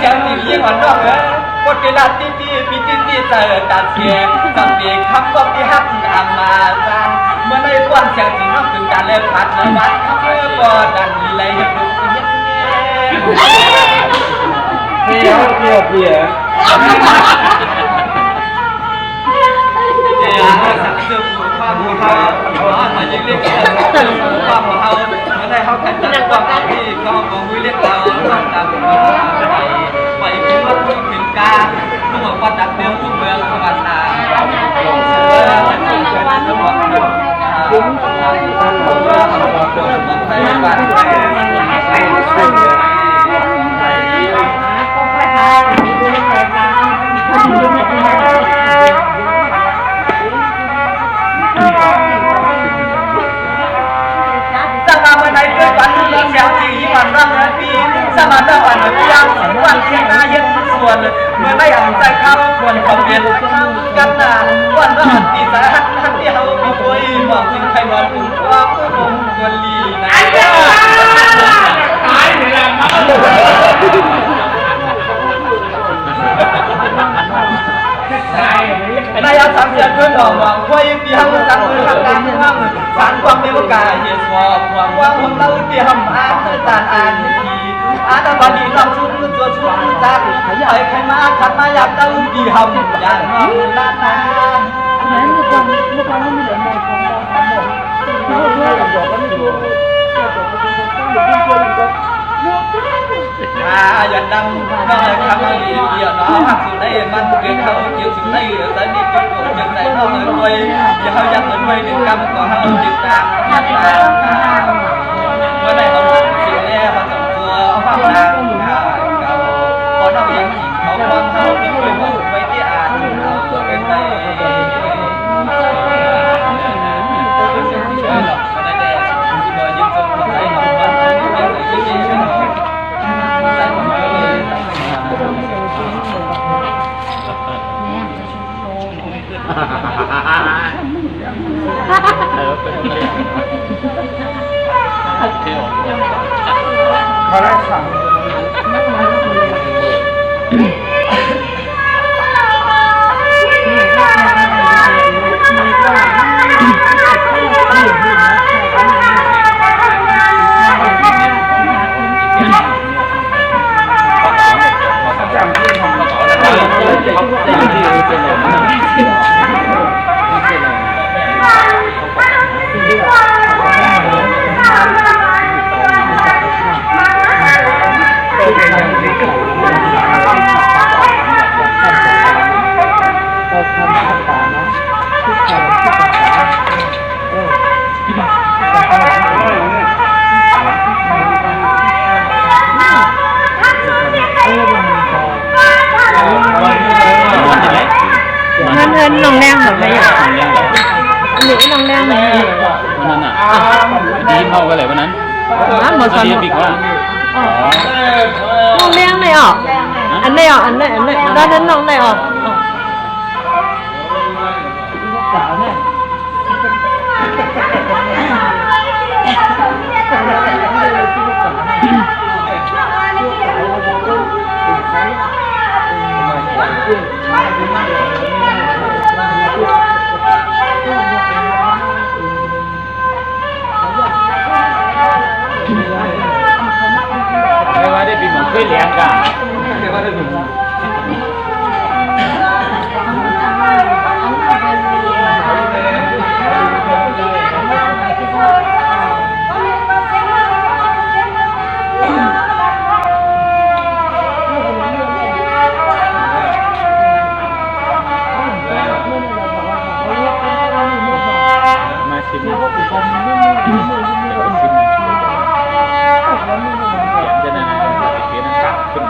想你一晚上我给那弟弟比弟弟在大街上的看过的汉阿妈山เมื่อในวันเสียงจริงน้องถึงการเล่นพัดเมื่อวันเมื่อก่อนดันมีอะไรให้ดูเพี้ยเพี้ยเพี้ยสักซึ่งความของเขามายังเรียกความของเขาเมื่อได้เขากันจัดความที่เขาของวิเรียกเราต้องตามไปถึงว่าถึงการทุกคนก็ตัดเดียวทุกเมืองทุกวันนาsama dapat yang kuat kita yangส่วนเมื่อได้อ่านใจเขาควรความเรียนกันนานวันละตีสาหัสทันเดียวมีตัวบอกถึงใครนอนอุ่นว่าผมควรลีนะตายเลยนะนายทำเสียด้วยหน่อหวังคุยเบี้ยจังมือทำการว่างสารความเดียวกายเหตุสอบหวังว่าผมเล่าเตี้ยมอ่านตานอ่านทีอาตอนนี้เราชุดตัวชุดจักไอ้ใครมาขัดมาอยากเต้าดีหำอยากมองลาตาอย่าดังน้อยคำลีเดียวน้องหักสุดได้มันเกิดเขาเกี่ยวสุดได้แต่นี่เป็นตัวยังไงน้องเลยรวยอย่าเขาอยากรวยหนึ่งกำก็เขาจิตตาเมื่อไหร่เขาสิ่งแรกเขาจะตัวเขาบ้างนะเขาพอน้องยังจิตเขาฟังเขาที่เคยพูดไปที่อ่านเขาเป็นไปเขาได้สั่งน้องแดงเหรอไม่อยากหรือน้องแดงไหมวันนั้นอ่ะดีเท่ากันเลยวันนั้นหมดดีบิ๊กว่าน้องแดงไหนอ่ะอันไหนอ่ะอันไหนด้านนั้นน้องไหนอ่ะเคยเลี้ยงกันแต่ว่าได้ดูมาชิมจะนั่นขึ้น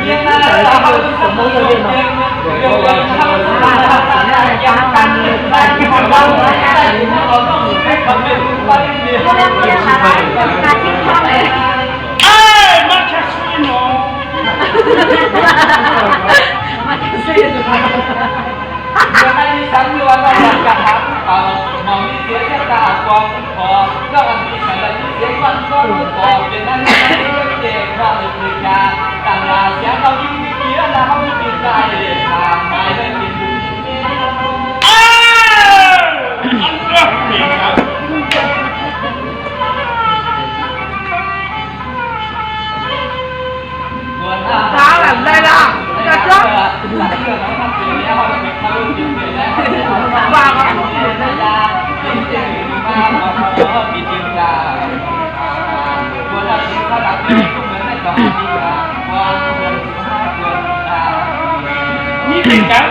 เยี่ยมนะเราสมมติเยี่ยมเยี่ยมทำอะไรอย่างกันได้ที่ของเราได้ที่เราต้องให้ทำเป็นวันเดียวการที่ทำเลยมาแค่ซื้อหนูมาแค่ซื้อหนูวันนี้ฉันอยู่วันวันกะหักมองมีเสียงตากองคอแล้วอันที่ฉันได้ยินเสียงวันก้อนคอเป็นนั้นที่เด็กว่าเลยคือยาต่างลาเสียงเรายิ่งเกี้ยนะเขายิ่งใจทางไม่ได้กินดูอันนี้นี่ครับตาหลังได้ละจะจ้องว่าก็ต้องเสียใจจริงๆมาขอปิดจิตใจตัวเราที่เขาหลับไม่เหมือนในสองปีว่าเดือน15 เดือนนี่เป็นครับ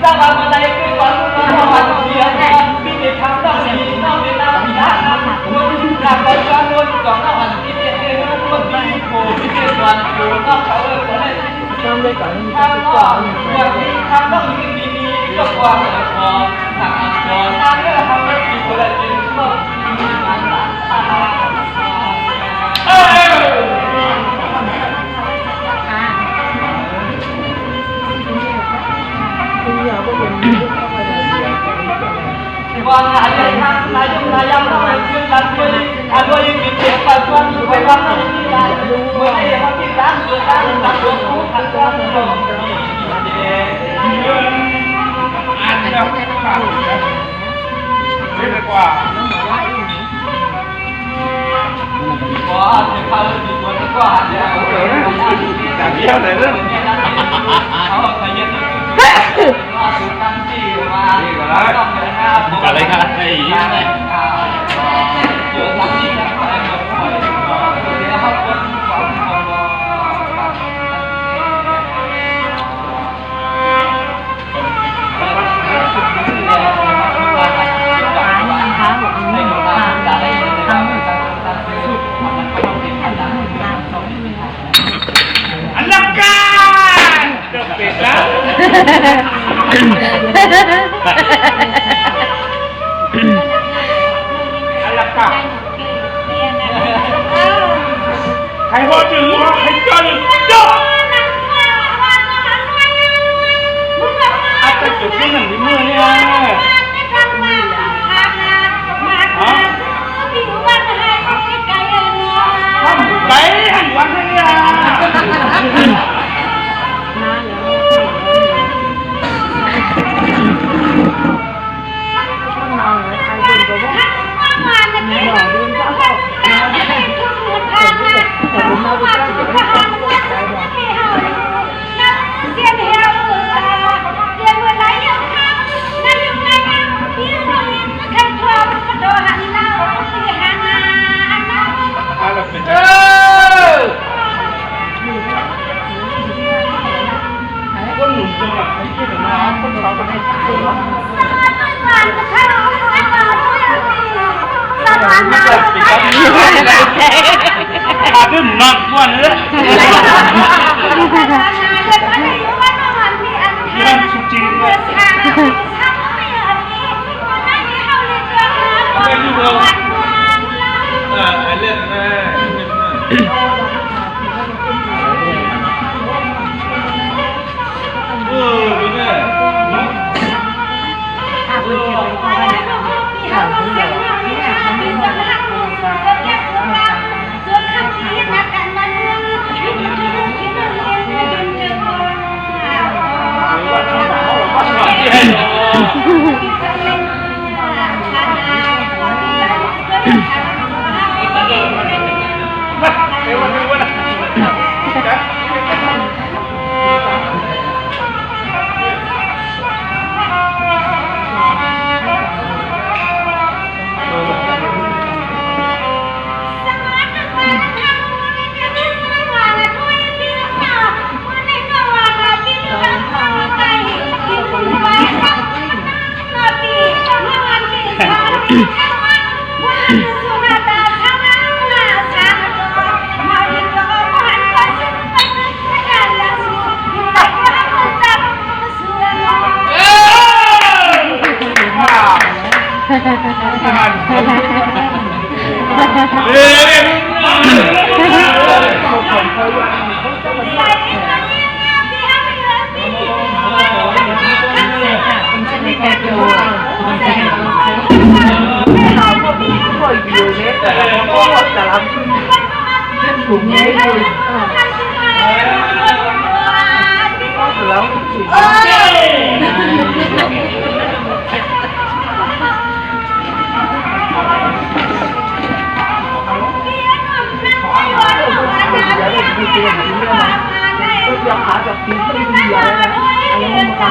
สบายมาได้คือวันวันเดียวมีเด็กทำต้องมีน้องเด็กน้ำมีน้ำคนหลักคนกันคนสองน้องอันที่เด็กเด็กคนดีโผล่ที่เด็กวันโผล่น้องเขาคนให้ทำด้วยกันทำน้องอย่างนี้ทำต้องมีดีก็ความเหนื่อยพอทำอันก่อนนั่นก็ทำให้ดีคนละจริงก็มีมันหลักวันไหนยังทำไหนยังไหนยังต้องให้ขึ้นกันด้วยอันด้วยยิ่งมีเสียงปัจจุบันไปวันนั้นมีได้เมื่อไหร่เขาติดตามตัวตามตัดตัวผู้ขัดตัวผู้มีเด็กอันนี้ครับเรียกว่าว่าถึงเขาดีกว่าดีกว่าเนี่ยแต่เดียวเลยเรื่องเขาเคยยึดว่าสุดตั้งที่มาต้องเดินหน้าอะไรกันไอ้ยี่ไงเจอตั้งที่แล้วก็หมดหอยเดี๋ยวเขาคนของอันลังการเดือดเป็ดแล้วอันลังการใครพอถึงว่าใครเจอหนึ่งเจ้าอาจจะจุดที่หนึ่งที่มือเนี่ยไก่หันวันนี้อ่ะคนหนุ่มจังหวัดไอ้ที่เป็นน้องคนเราเป็นไอ้สาวมาดึงนักวันเลยยังสุจีนเลยไม่รู้เลยไอ้เล่นแม่ที่ให้ Hãy subscribe cho kênh Ghiền Mì Gõ để không bỏ lỡ